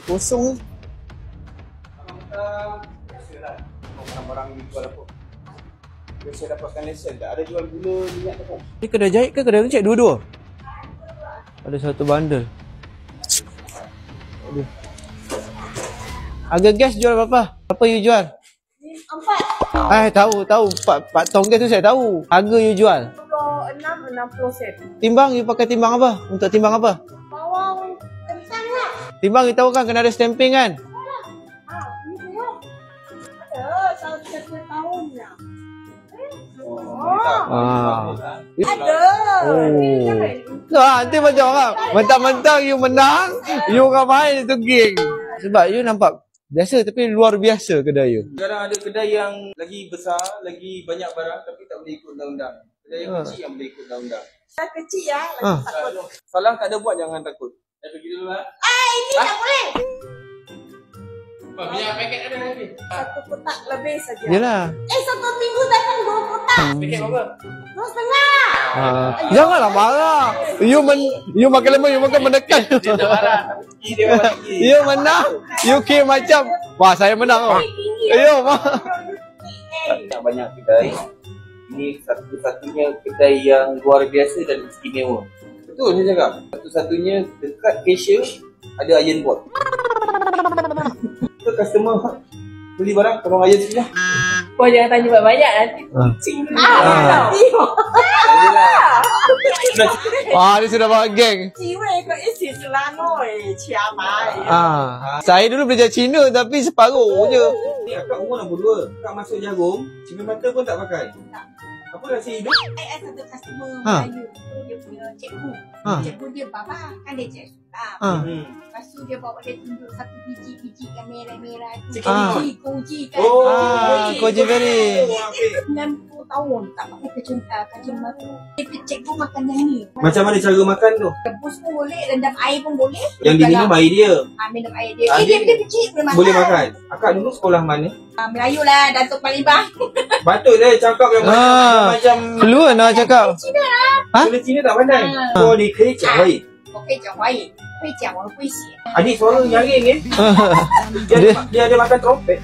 Kosong ni. Biasalah. Barang-barang dijual apa. Biasa dapatkan lesen. Tak ada jual gula minyak tepung. Ni kedai jahit ke kedai runcit? Dua-dua? Ada satu bundle. Aduh. Harga gas jual berapa? Apa you jual? 4. Tahu. 4 tong gas tu saya tahu. Harga you jual? 60 sen. Timbang you pakai timbang apa? Untuk timbang apa? Bawang kentang lah. Timbang you tahu kan kena ada stamping kan? Ini tengok. Ada 1 tahun lah. Ada. Nanti macam orang mentang-mentang you menang, you orang main itu geng. Sebab you nampak biasa tapi luar biasa kedai you. Sekarang ada kedai yang lagi besar, lagi banyak barang tapi tak boleh ikut undang-undang. Kedai yang kecil yang boleh ikut undang-undang. Saya kecil ya, lagi takut. Salah tak ada buat, jangan takut. Saya pergi dulu lah. Ini tak boleh. Minyak paket ada lagi. 1 kotak lebih saja. Yelah. 1 minggu datang 2 kotak. Paket berapa? 2,5. Janganlah marah. You makan lemon, you makan menekan. Dia tak marah. Dia memang tinggi. You menang. You kira macam, wah saya menang. Ayo, Tak banyak kedai. Ini satu-satunya kedai yang luar biasa dan istimewa. Betul saya cakap. Satu-satunya dekat cashier ada iron board. So customer beli barang tolong iron sini lah. Kau jangan tanya banyak nanti. Dia sudah bawa geng. Saya dulu belajar Cina tapi separuh je. Ni akak umur nombor 2. Akak masuk jarum, cermin mata pun tak pakai. Apa rahsia hidup? Satu customer Melayu. Dia punya cikgu. Cikgu dia bapa kan dia cikgu. Lepas tu dia bawa dia tunjuk satu biji-biji yang merah-merah tu. Koji kan. Koji berry. 60 tahun tak pakai kacang mata. Cikgu makan yang ni. Macam mana cara makan tu? Rebus pun boleh, rendam air pun boleh. Yang diminum air dia. Minum air dia. Dia kecil boleh makan. Boleh makan. Akak dulu sekolah mana? Melayu lah, Datuk Palembang. Patutlah cakap yang macam fluent lah cakap. Cina lah. Sudah Cina tak pandai. Oh, ni kaya cak baik. 我可以讲华语，会讲我会写。 Adik suara nyaring dia ada makan trompet.